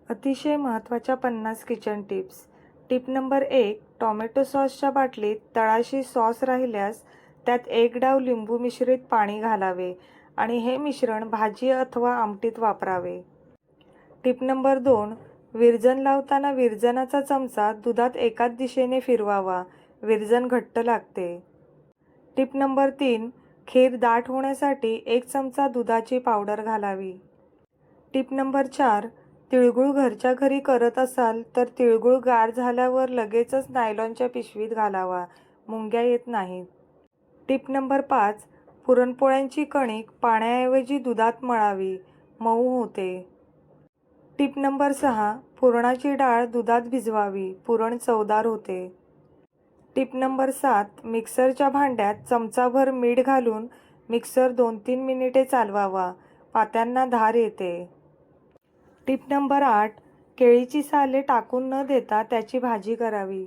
अतिशय महत्त्वाच्या 50 kitchen tips. Tip number 1. Tomato सॉसच्या बाटलीत तळाशी सॉस राहिल्यास त्यात 1 डाव लिंबू मिश्रित पाणी घालावे आणि हे मिश्रण भाजी अथवा आमटीत वापरावे. Tip number 2. विरजण लावताना विरजणाचा चमचा दुधात एकाच दिशेने फिरवावा, विरजण घट्ट लागते. Tip number 3. खीर दाट होण्यासाठी 1 चमचा दुधाची पावडर घालावी. Tip number 4. तिळगुळ घरच्या घरी करत असाल तर तिळगुळ गार झाल्यावर लगेचच नायलॉनच्या पिशवीत घालावा, मुंग्या येत नाहीत. Tip number 5. पुरणपोळ्यांची कणिक पाण्याऐवजी दुधात मळावी, मऊ होते. Tip number 6. पुरणाची डाळ दुधात भिजवावी, पुरण चवदार होते. Tip number 7. मिक्सरच्या भांड्यात चमचाभर मीठ घालून मिक्सर 2-3 मिनिटे चालवावा, पात्यांना धार येते. Tip number 8. केळीची साले टाकून न देता त्याची भाजी करावी.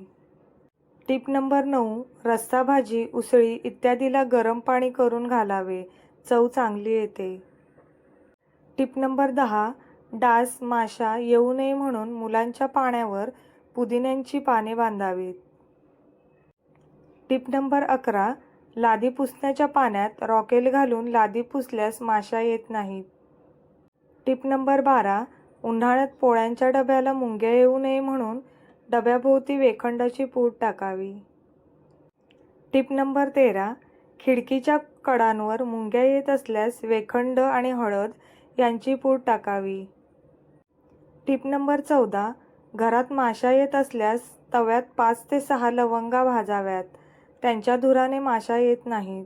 Tip number 9. रस्सा भाजी, उसळी इत्यादीला गरम पाणी करून घालावे, चव चांगली येते. Tip number 10. डास, माशा येऊ नये म्हणून मुलांच्या पाण्यावर पुदिन्याची पाने बांधावीत. Tip number 11. लादी पुसण्याच्या पाण्यात रॉकेल घालून लादी पुसल्यास माशा येत नाहीत. Tip number 12. उन्हाळ्यात पोळ्यांच्या डब्याला मुंग्या येऊ नये म्हणून डब्याभोवती वेखंडाची पूड टाकावी. Tip number 13. खिडकीच्या कडांवर मुंग्या येत असल्यास वेखंड आणि हळद यांची पूड टाकावी. Tip number 14. घरात माशा येत असल्यास तव्यात 5 ते 6 लवंगा भाजाव्यात, त्यांच्या धुराने माशा येत नाहीत.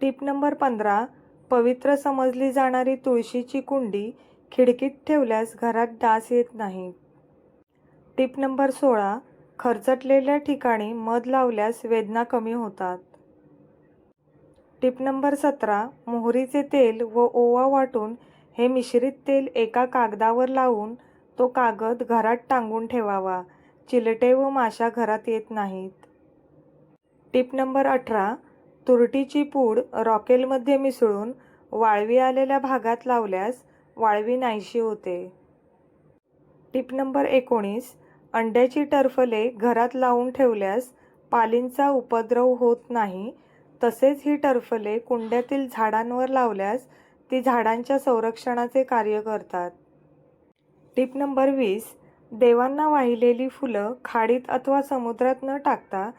Tip number 15. पवित्र समजली जाणारी तुळशीची कुंडी खिडकीत ठेवल्यास घरात डास येत नाहीत. Tip number 16. खरचटलेल्या ठिकाणी मध लावल्यास वेदना कमी होतात. Tip number 17. मोहरीचे तेल व ओवा वाटून हे मिश्रित तेल एका कागदावर लावून तो कागद घरात टांगून ठेवावा, चिलटे व माशा घरात येत नाहीत. Tip number 18. तुरटीची पूड रॉकेलमध्ये मिसळून वाळवी आलेल्या भागात लावल्यास वाळवी नाहीशी होते. Tip number 19. अंड्याची टरफले घरात लावून ठेवल्यास पालींचा उपद्रव होत नाही. तसेच ही टरफले कुंड्यातील झाडांवर लावल्यास ती झाडांच्या संरक्षणाचे कार्य करतात. Tip number 20. देवांना वाहिलेली फुलं खाडीत अथवा समुद्रात न टाकता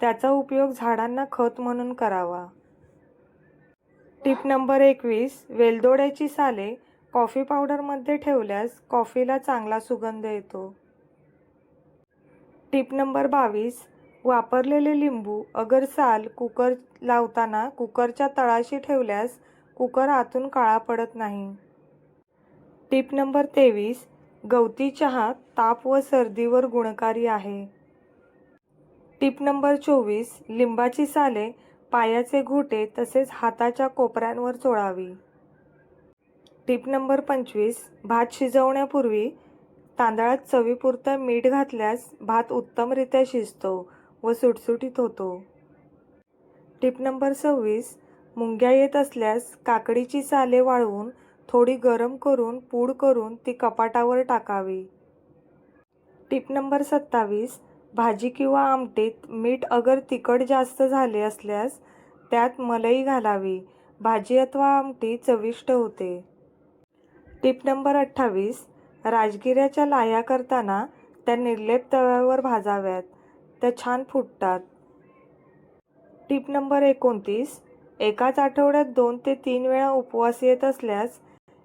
त्याचा उपयोग झाडांना खत म्हणून करावा. Tip number 21. वेलदोड्याची साले कॉफी पावडरमध्ये ठेवल्यास कॉफीला चांगला सुगंध येतो. Tip number 22. वापरलेले लिंबू अगर साल कुकर लावताना कुकरच्या तळाशी ठेवल्यास कुकर आतून काळा पडत नाही. Tip number 23. गवती चहा ताप व सर्दीवर गुणकारी आहे. Tip number 24. लिंबाची साले पायाचे घोटे तसेच हाताच्या कोपऱ्यांवर चोळावी. Tip number 25. भात शिजवण्यापूर्वी तांदळात चवीपुरतं मीठ घातल्यास भात उत्तमरित्या शिजतो व सुटसुटीत होतो. Tip number 26. मुंग्या येत असल्यास काकडीची साले वाळवून थोडी गरम करून पूड करून ती कपाटावर टाकावी. Tip number 27. भाजी किंवा आमटीत मीठ अगर तिखट जास्त झाले असल्यास त्यात मलई घालावी, भाजी अथवा आमटी चविष्ट होते. Tip number 28. राजगिऱ्याच्या लाह्या करताना त्या निर्लेप तव्यावर भाजाव्यात, त्या छान फुटतात. Tip number 29. एकाच आठवड्यात 2 ते 3 वेळा उपवास येत असल्यास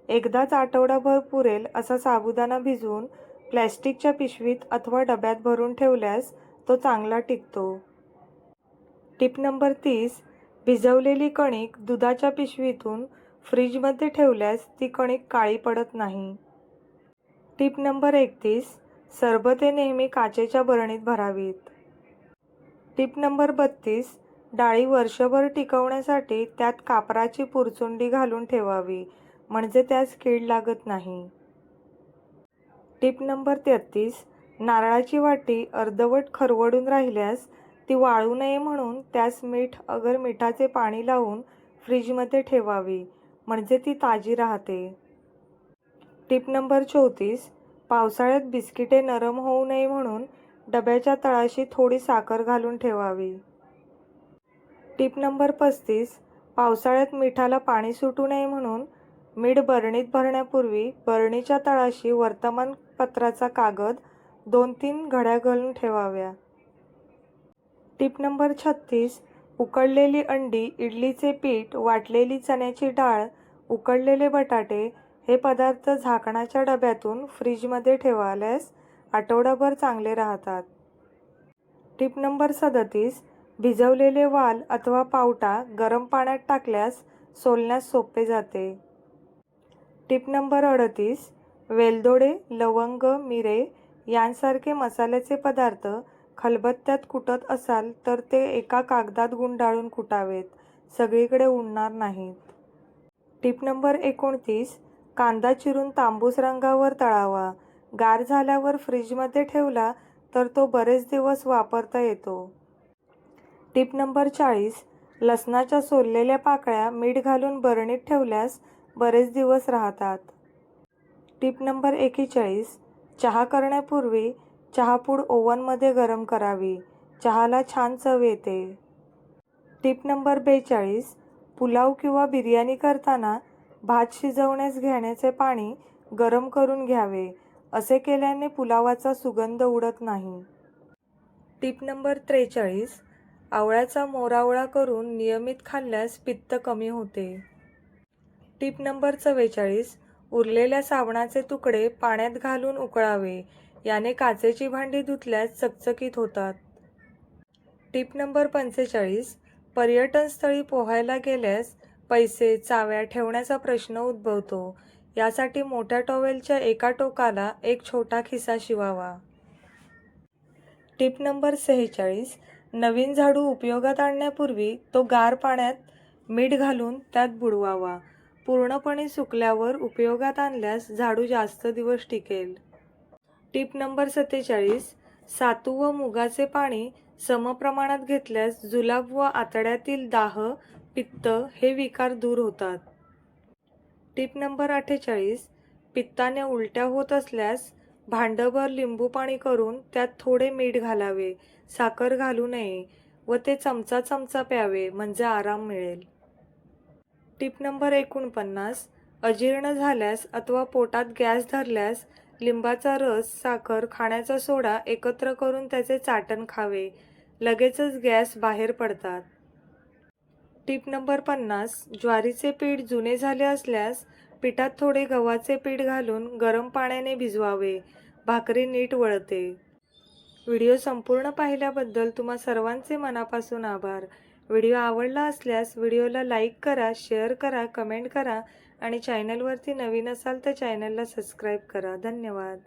एकदाच आठवडाभर पुरेल असा साबुदाणा भिजवून प्लॅस्टिकच्या पिशवीत अथवा डब्यात भरून ठेवल्यास तो चांगला टिकतो. Tip number 30. भिजवलेली कणिक दुधाच्या पिशवीतून फ्रीजमध्ये ठेवल्यास ती कणिक काळी पडत नाही. Tip number 31. सरबते नेहमी काचेच्या बरणीत भरावीत. Tip number 32. डाळी वर्षभर टिकवण्यासाठी त्यात कापराची पुरचुंडी घालून ठेवावी, म्हणजे त्यास कीड लागत नाही. Tip number 33. नारळाची वाटी अर्धवट खरवडून राहिल्यास ती वाळू नये म्हणून त्यास मीठ अगर मिठाचे पाणी लावून फ्रीजमध्ये ठेवावी, म्हणजे ती ताजी राहते. Tip number 34. पावसाळ्यात बिस्किटे नरम होऊ नये म्हणून डब्याच्या तळाशी थोडी साखर घालून ठेवावी. Tip number 35. पावसाळ्यात मिठाला पाणी सुटू नये म्हणून मीठ बरणीत भरण्यापूर्वी बरणीच्या तळाशी वर्तमानपत्राचा कागद 2-3 घड्या घालून ठेवाव्या. Tip number 36. उकडलेली अंडी, इडलीचे पीठ, वाटलेली चण्याची डाळ, उकडलेले बटाटे हे पदार्थ झाकणाच्या डब्यातून फ्रीजमध्ये ठेवल्यास आठवडाभर चांगले राहतात. Tip number 37. भिजवलेले वाल अथवा पावटा गरम पाण्यात टाकल्यास सोलण्यास सोपे जाते. Tip number 38. वेलदोडे, लवंग, मिरे यांसारखे मसाल्याचे पदार्थ खलबत्त्यात कुटत असाल तर ते एका कागदात गुंडाळून कुटावेत, सगळीकडे उडणार नाहीत. Tip number 29. कांदा चिरून तांबूस रंगावर तळावा. गार झाल्यावर फ्रीजमध्ये ठेवला तर तो बरेच दिवस वापरता येतो. Tip number 40. लसणाच्या सोललेल्या पाकळ्या मीठ घालून बरणीत ठेवल्यास बरेच दिवस राहतात. Tip number 41. चहा करण्यापूर्वी चहापूड ओव्हनमध्ये गरम करावी. चहाला छान चव येते. Tip number 42. पुलाव किंवा बिर्याणी करताना भात शिजवण्यास घेण्याचे पाणी गरम करून घ्यावे. असे केल्याने पुलावाचा सुगंध उडत नाही. Tip number 43. आवळ्याचा मोरावळा करून नियमित खाल्ल्यास पित्त कमी होते. Tip number 44. उरलेल्या साबणाचे तुकडे पाण्यात घालून उकळावे. याने काचेची भांडी धुतल्यास चकचकीत होतात. Tip number 45. पर्यटन स्थळी पोहायला गेल्यास पैसे, चाव्या ठेवण्याचा प्रश्न उद्भवतो. यासाठी मोठ्या टॉवेलच्या एका टोकाला एक छोटा खिसा शिवावा. Tip number 46. नवीन झाडू उपयोगात आणण्यापूर्वी तो गार पाण्यात मीठ घालून त्यात बुडवावा. पूर्णपणे सुकल्यावर उपयोगात आणल्यास झाडू जास्त दिवस टिकेल. Tip number 47. सातू व मुगाचे पाणी समप्रमाणात घेतल्यास जुलाब व आतड्यातील दाह, पित्त हे विकार दूर होतात. Tip number 48. पित्ताने उलट्या होत असल्यास भांडभर लिंबू पाणी करून त्यात थोडे मीठ घालावे, साखर घालू नये व ते चमचा प्यावे म्हणजे आराम मिळेल. Tip number 49. अजीर्ण झाल्यास अथवा पोटात गॅस धरल्यास लिंबाचा रस, साखर, खाण्याचा सोडा एकत्र करून त्याचे चाटण खावे. लगेचच गॅस बाहेर पडतात. Tip number 50. ज्वारीचे पीठ जुने झाले असल्यास पिठात थोडे गव्हाचे पीठ घालून गरम पाण्याने भिजवावे. भाकरी नीट वळते. व्हिडिओ संपूर्ण पाहिल्याबद्दल तुम्हा सर्वांचे मनापासून आभार. व्हिडिओ आवडला असल्यास व्हिडिओला लाईक करा, शेअर करा, कमेंट करा आणि चॅनलवरती नवीन असाल तर चॅनलला सबस्क्राईब करा. धन्यवाद.